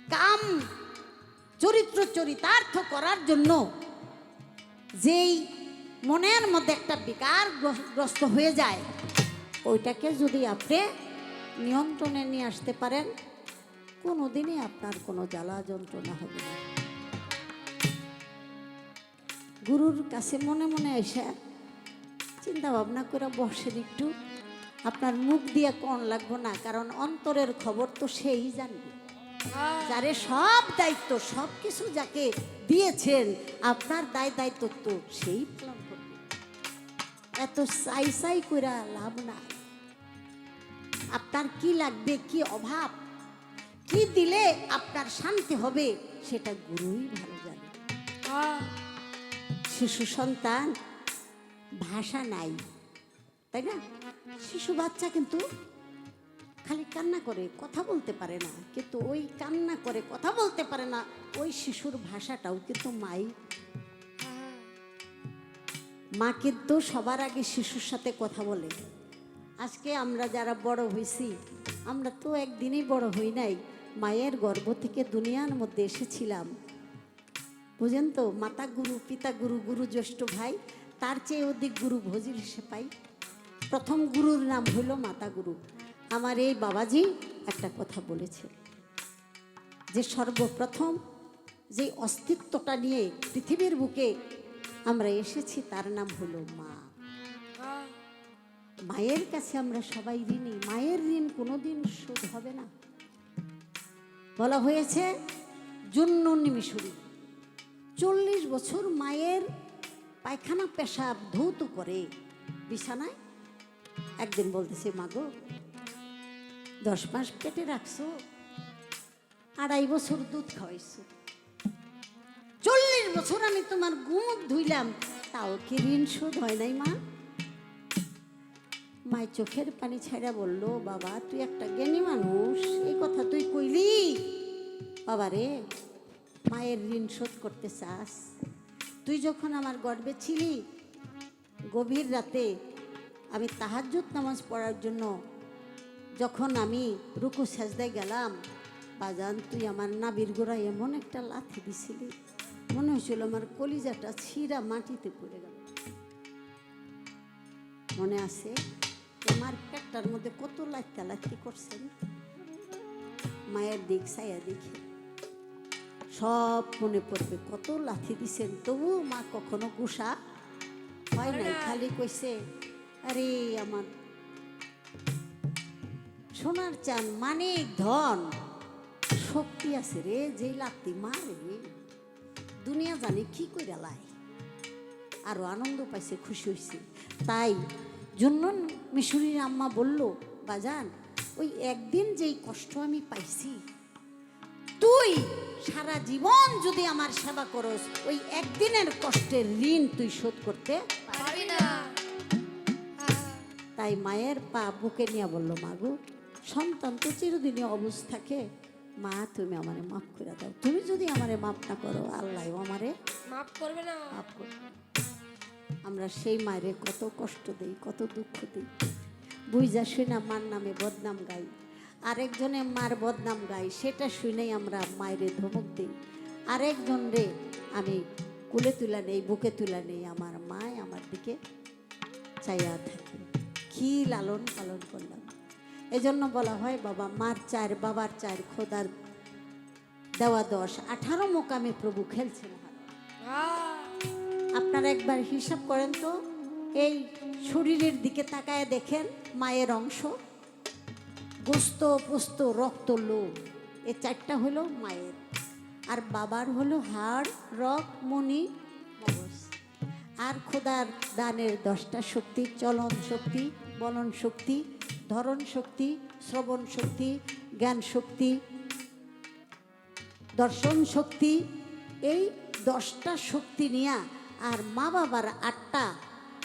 কাম চরিত্র চরিতার্থ করার জন্য যেই মনের মধ্যে একটা বিকার গ্রস্ত হয়ে যায় ওইটাকে যদি আপনি নিয়ন্ত্রণে নিয়ে আসতে পারেন কোনোদিনই আপনার কোনো জ্বালা যন্ত্রণা হবে না গুরুর কাছে মনে মনে এসে চিন্তা ভাবনা করে বসেন একটু আপনার মুখ দিয়ে কোন লাগবো না কারণ অন্তরের খবর তো সেই জানবে যারে সব দায়িত্ব সব কিছু যাকে দিয়েছেন আপনার দায়িত্ব তো সেই পালন করবে এত চাই কইরা লাভ নাই আপনার কি লাগবে কি অভাব কি দিলে আপনার শান্তি হবে সেটা গুরুই ভালো জানে শিশু সন্তান ভাষা নাই তাই না শিশু বাচ্চা কিন্তু খালি কান্না করে কথা বলতে পারে না কিন্তু ওই কান্না করে কথা বলতে পারে না ওই শিশুর ভাষাটাও কিন্তু মা কিন্তু সবার আগে শিশুর সাথে কথা বলে আজকে আমরা যারা বড় হয়েছি আমরা তো একদিনই বড় হই নাই মায়ের গর্ভ থেকে দুনিয়ার মধ্যে এসেছিলাম বুঝেন তো মাতা গুরু পিতা গুরু গুরু জ্যেষ্ঠ ভাই তার চেয়ে অধিক গুরু ভজির সে পাই প্রথম গুরুর নাম হলো মাতা গুরু আমার এই বাবাজি একটা কথা বলেছে যে সর্বপ্রথম যে অস্তিত্বটা নিয়ে পৃথিবীর বুকে আমরা এসেছি তার নাম হলো মা মায়ের কাছে আমরা সবাই ঋণী মায়ের ঋণ কোনোদিন শোধ হবে না বলা হয়েছে জুন্ননি মিশরি 40 বছর মায়ের পায়খানা পেশাব ধৌত করে বিছানায় একদিন বলতেছে, মাগো 10 মাস পেটে রাখছো, 2.5 বছর দুধ খাওয়াইছো, 40 বছর আমি তোমার গুমুখ ধুইলাম, তাও কি ঋণ শোধ হয় নাই মা? মায়ের চোখের পানি ছাড়া বলল, বাবা তুই একটা জ্ঞানী মানুষ, এই কথা তুই কইলি? বাবা রে, মায়ের ঋণ শোধ করতে চাস? তুই যখন আমার গর্ভে ছিলি, গভীর রাতে আমি তাহাজ্জুদ নামাজ পড়ার জন্য যখন আমি রুকু সাজদায় গেলাম, বাজান তুই আমার নাবির গোড়ায় এমন একটা লাথি দিছিলি, মনে হয়েছিল আমার কলিজাটা ছিঁড়া মাটিতে পড়ে গেল। মনে আছে? তোমার পেটটার মধ্যে কত লাথি করছেন। মায়ের দিক ছায়া দেখে সব মনে পড়বে, কত লাথি দিছেন, তবু মা কখনো গুসা হয় নাই, খালি কইছে, আরে আমার সোনার চান, মানে ধন শক্তি আছে রে, যে লাথি মারে দুনিয়া জানে কি কইরা লাই। আরো আনন্দ পাইছে, খুশি হয়েছে। তাই জন্য মিশরীর আম্মা বলল, বাজান ওই একদিন যেই কষ্ট আমি পাইছি, তুই সারা জীবন যদি আমার সেবা করস, ওই একদিনের কষ্টের ঋণ তুই শোধ করতে পারবি না। তাই মায়ের পা বুকে নিয়ে বলল, মাগো সন্তান তো চিরদিনই অবুঝ থাকে, মা তুমি আমারে মাফ করে দাও, তুমি যদি আমারে মাফ না করো, আল্লাহ আমারে মাফ করবে না। মাফ করবে। আমরা সেই মায়ের কত কষ্ট দেই, কত দুঃখ দিই, বুঝা শুনা মার নামে বদনাম গাই, আরেকজনে মার বদনাম গাই, সেটা শুনেই আমরা মায়ের ধমক দিই। আরেকজন রে আমি কুলে তুলা নেই, বুকে তুলা নেই, আমার মায় আমার দিকে চাইয়া থাকে, কি লালন পালন করলাম। এজন্য বলা হয়, বাবা মার 4 বাবার 4 খোদার দেওয়া 10, 18 মোকামে প্রভু খেলছেন। আপনারা একবার হিসাব করেন তো, এই শরীরের দিকে তাকায় দেখেন, মায়ের অংশ গোস্ত পোস্ত রক্ত লোম, এই 4টা হলো মায়ের, আর বাবার হলো হাড় রক মণি মগজ। আর খোদার দানের 10টা শক্তি, চলন শক্তি, বলন শক্তি, ধরন শক্তি, শ্রবণ শক্তি, জ্ঞান শক্তি, দর্শন শক্তি। এই 10টা শক্তি নিয়া আর মা বাবার 8টা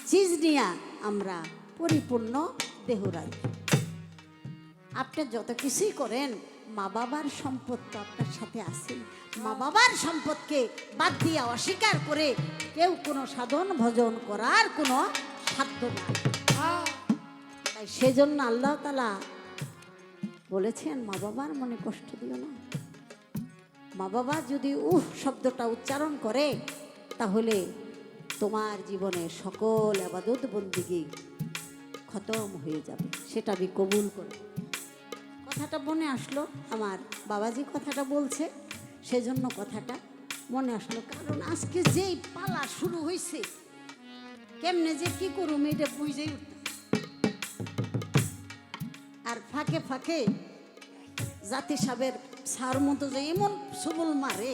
চিজ নিয়া আমরা পরিপূর্ণ দেহ রাখি। আপনি যত কিছুই করেন, মা বাবার সম্পদ তো আপনার সাথে আছে। মা বাবার সম্পদকে বাদ দিয়া অস্বীকার করে কেউ কোনো সাধন ভজন করার কোনো সাধ্য নাই। তাই সেজন্য আল্লাহ তাআলা বলেছেন, মা বাবার মনে কষ্ট দিও না। মা বাবা যদি শব্দটা উচ্চারণ করে, তাহলে তোমার জীবনে সকল ইবাদত বন্দেগী খতম হয়ে যাবে, সেটা আমি কবুল করব। কথাটা মনে আসলো, আমার বাবাজি কথাটা বলছে, সেজন্য কথাটা মনে আসলো। কারণ আজকে যেই পালা শুরু হয়েছে, কেমনে যে কি করুম এটা বুঝেই উঠতে, আর ফাঁকে ফাঁকে জাতি সাহেবের সার মতো যে এমন সবল মারে,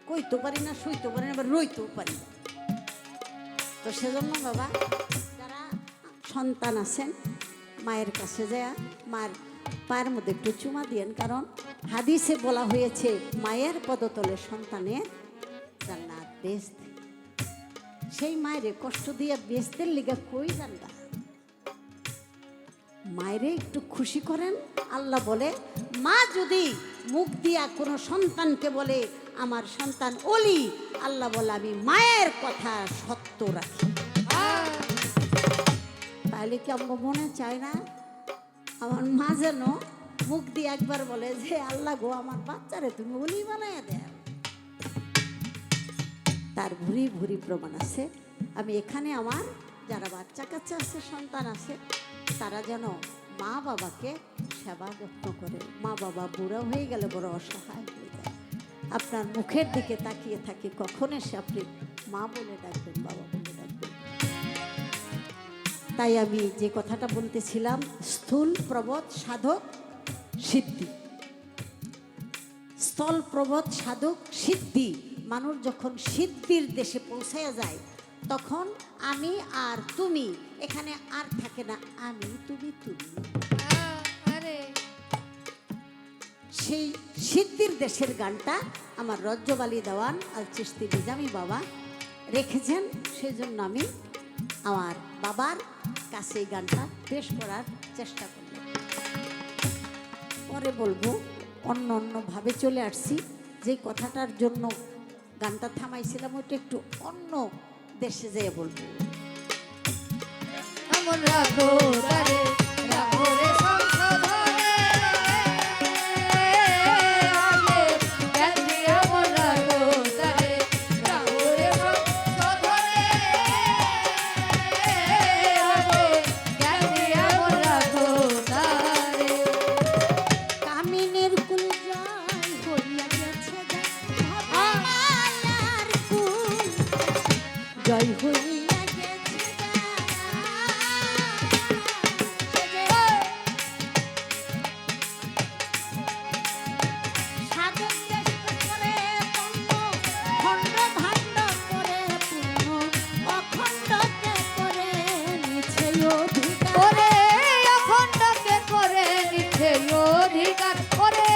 কইতে পারি না, সইতে পারি না, আবার রইতেও পারি না। তো সেজন্য বাবা, যারা সন্তান আছেন, মায়ের কাছে যায় মায়ের পায়ের মধ্যে একটু চুমা দিয়েন, কারণ হাদিসে বলা হয়েছে, মায়ের পদতলে সন্তানের জান্নাত বেহেশত। সেই মায়ের কষ্ট দিয়ে বেহেশতের লিগা কই জানবা, মায়েরে একটু খুশি করেন। আল্লাহ বলে, মা যদি মুখ দিয়া কোনো সন্তানকে বলে আমার সন্তান ওলি, আল্লাহ বলে আমি মায়ের কথা সত্য রাখি। তাহলে কি আমার মনে চায় না আমার মা যেন মুখ দিয়ে একবার বলে যে, আল্লাহ গো আমার বাচ্চারে তুমি ওলি বানায় দেও। তার ভুরি ভুরি প্রমাণ আছে। আমি এখানে আমার যারা বাচ্চা কাচ্চা আছে, সন্তান আছে, তারা যেন মা বাবাকে সেবা যত্ন করে। মা বাবা বুড়া হয়ে গেলে বড় অসহায় হয়ে যায়। আপনার মুখের দিকে তাকিয়ে থাকে, কখন এসে আপনি মা বলে ডাকবেন, বাবা বলে ডাকবেন। তাই আমি যে কথাটা বলতেছিলাম, স্থূল প্রবোধ সাধক সিদ্ধি, স্থল প্রবোধ সাধক সিদ্ধি। মানুষ যখন সিদ্ধির দেশে পৌঁছায়া যায়, তখন আমি আর তুমি, এখানে আর থাকে না আমি তুমি তুমি। আরে সেই সিদ্ধির দেশের গানটা আমার রজ্জব আলী দেওয়ান আল চিশতি নিজামী বাবা রেখেছেন, সেই জন্য আমি আমার বাবার কাছে এই গানটা পেশ করার চেষ্টা করলাম। পরে বলবো, অন্য অন্যভাবে চলে আসছি, যে কথাটার জন্য গানটা থামাইছিলাম ওইটা একটু অন্য দেশে যেয়ে বলবো। এমন রাখো তারে, রাখো রে সংশোধনে, আগে জ্ঞান দিয়ে এমন রাখো তারে, রাখো রে সংশোধনে, আগে জ্ঞান দিয়ে এমন রাখো তারে। কামিনের কুল জয় হইয়া গেছে মায়ার কুল জয় হইয়া গেছে সাধক চেষ্টা করে পণ্য খণ্ড ভাণ্ড করে পূর্ণ অখণ্ডকে করে নিছে অধিকার। ওরে অখণ্ডকে করে নিচ্ছে অধিকার, ওরে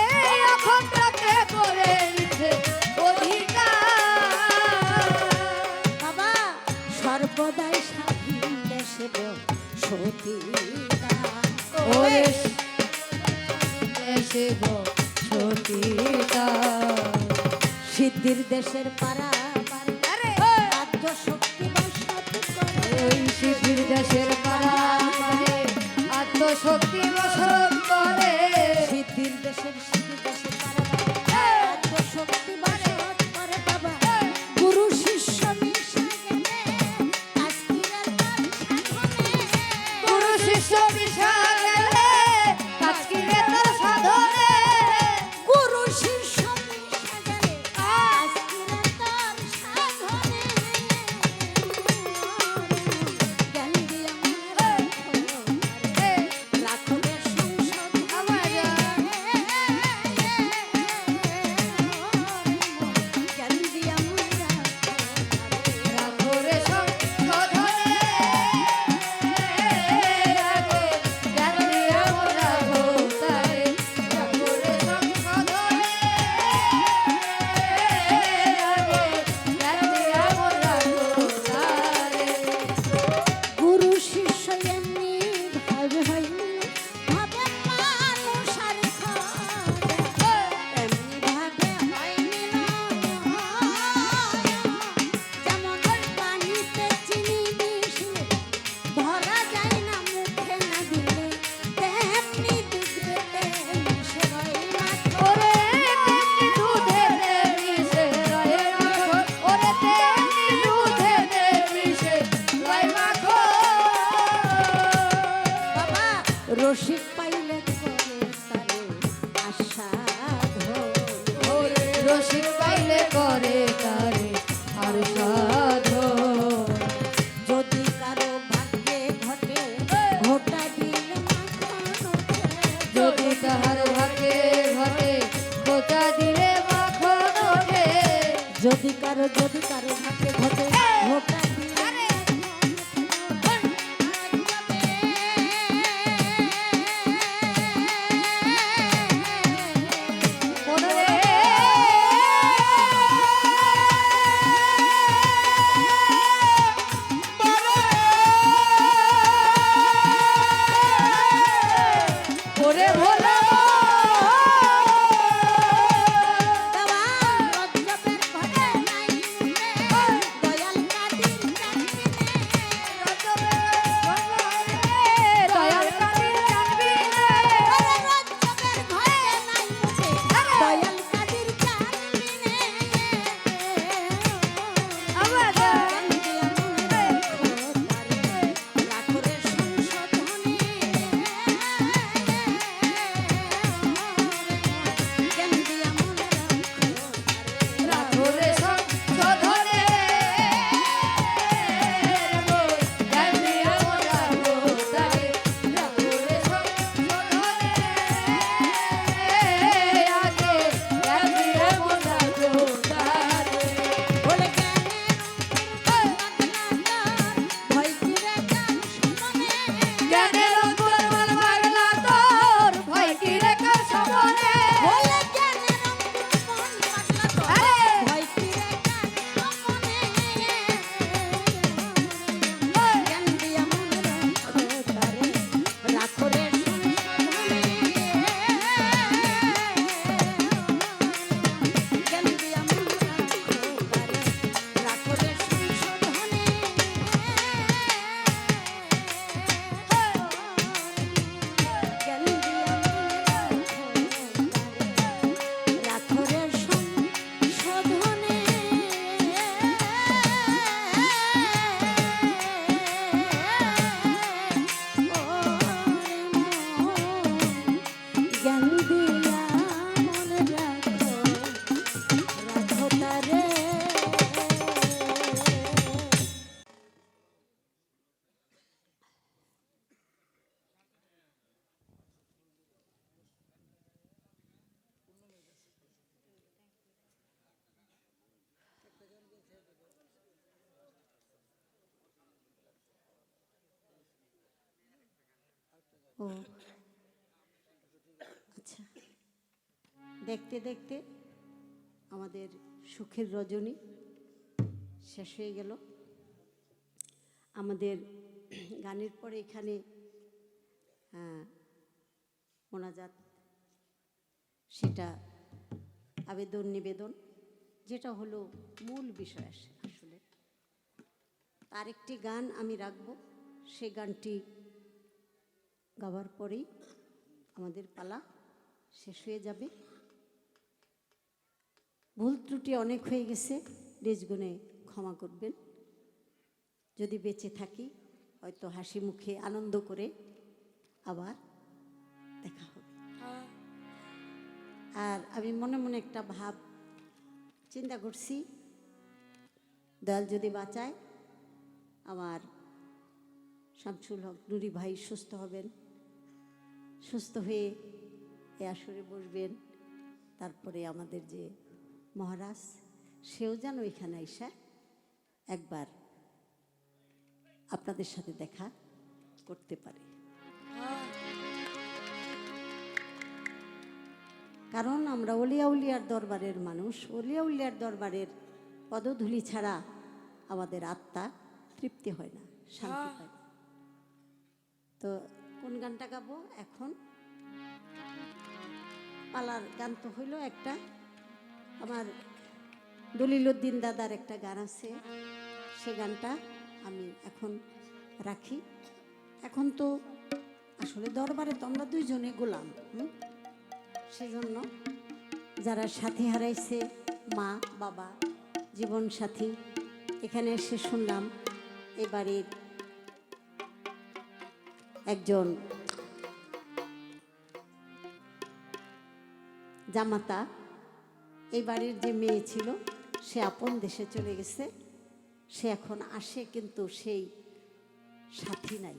অখণ্ডকে করে নিচ্ছে অধিকার। বাবা সর্বদাই স্বাধীন দেশে সতীরা ওরে দেশে সতীতা, সিদ্ধির দেশের পাড়া আরে রাজ্য শক্তি বসত করে ওই সিদ্ধির দেশের পাড়া করে আত্মশক্তি বসত করে। সিদ্ধির দেশের পাড়া রাজ্য শক্তি বসত করে বাবা গুরু শিষ্য মিশে গেলে আজকিরার তার সাধনে গুরু শিষ্য মিশা গেলে আজকিরে তার সাধনে। গুরু শিষ্য মিশে গেলে আজকিরার তার সাধনে জ্ঞান দিয়ে রাখো রে সংসদ আমার জ্ঞান দিয়ে রাখো রে সংশোধনে, আগে জ্ঞান দিয়ে রাখো তারে, রাখো রে সংশোধনে, আগে জ্ঞান দিয়ে রাখো তারে। গুরু শিষ্য এমনি ভাবে হয়নি ভাবে মানুষ আর খরা এমনি ভাবে হয়নি না যেমন ওই পানিতে চিনি মিশলে ধরা যায় না মুখে না দিলে তেমনি দুধেতে মিশে হয় মাখো ওরে তেমনি দুধেতে মিশে রয়ে মাখো, ওরে তেমনি দুধেতে মিশে রয়ে মাখো। বাবা রসিক পাইলে করে তারে আশা ওরে রসিক পাইলে করে তারে আর সাধন। যদি কারো ভাগ্যে ঘটে ঘটা দিল মাখন ওঠে। যদি তাহার ভাগ্যে ঘটে খোঁচা দিলে মাখন ওঠে। যদি কারো ভাগ্যে ঘটে ঘটা দিল ওরে ওরে ভোলা বাবা রজ্জবের ঘটে নাই দয়াল কাটি ও আচ্ছা, দেখতে দেখতে আমাদের সুখের রজনী শেষ হয়ে গেল। আমাদের গানের পরে এখানে মোনাজাত, সেটা আবেদন নিবেদন, যেটা হলো মূল বিষয় আসলে। তার একটি গান আমি রাখবো, সে গানটি গাওয়ার পরেই আমাদের পালা শেষ হয়ে যাবে। ভুল ত্রুটি অনেক হয়ে গেছে, নিজ গুণে ক্ষমা করবেন। যদি বেঁচে থাকি হয়তো হাসি মুখে আনন্দ করে আবার দেখা হবে। আর আমি মনে মনে একটা ভাব চিন্তা করছি, দয়াল যদি বাঁচায় আমার শামসুল হক নুরি ভাই সুস্থ হবেন, সুস্থ হয়ে এ আসরে বসবেন। তারপরে আমাদের যে মহারাজ, সেও যেন এখানে আইসা একবার আপনাদের সাথে দেখা করতে পারে। কারণ আমরা অলিয়া উলিয়ার দরবারের মানুষ, অলিয়া উলিয়ার দরবারের পদধূলি ছাড়া আমাদের আত্মা তৃপ্তি হয় না, শান্তি পায় না। তো কোন গানটা গাবো এখন? পালার গান তো হইল একটা, আমার দলিলউদ্দিন দাদার একটা গান আছে, সে গানটা আমি এখন রাখি। এখন তো আসলে দরবারে তো আমরা দুইজনে গোলাম, সেজন্য যারা সাথী হারাইছে, মা বাবা জীবন সাথী, এখানে এসে শুনলাম এ বাড়ির একজন জামাতা, এই বাড়ির যে মেয়ে ছিল সে আপন দেশে চলে গেছে, সে এখন আসে কিন্তু সেই সাথী নাই।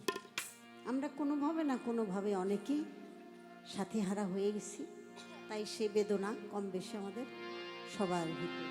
আমরা কোনোভাবে না কোনোভাবে অনেকেই সাথী হারা হয়ে গেছি, তাই সে বেদনা কম বেশি আমাদের সবার ভিতরে।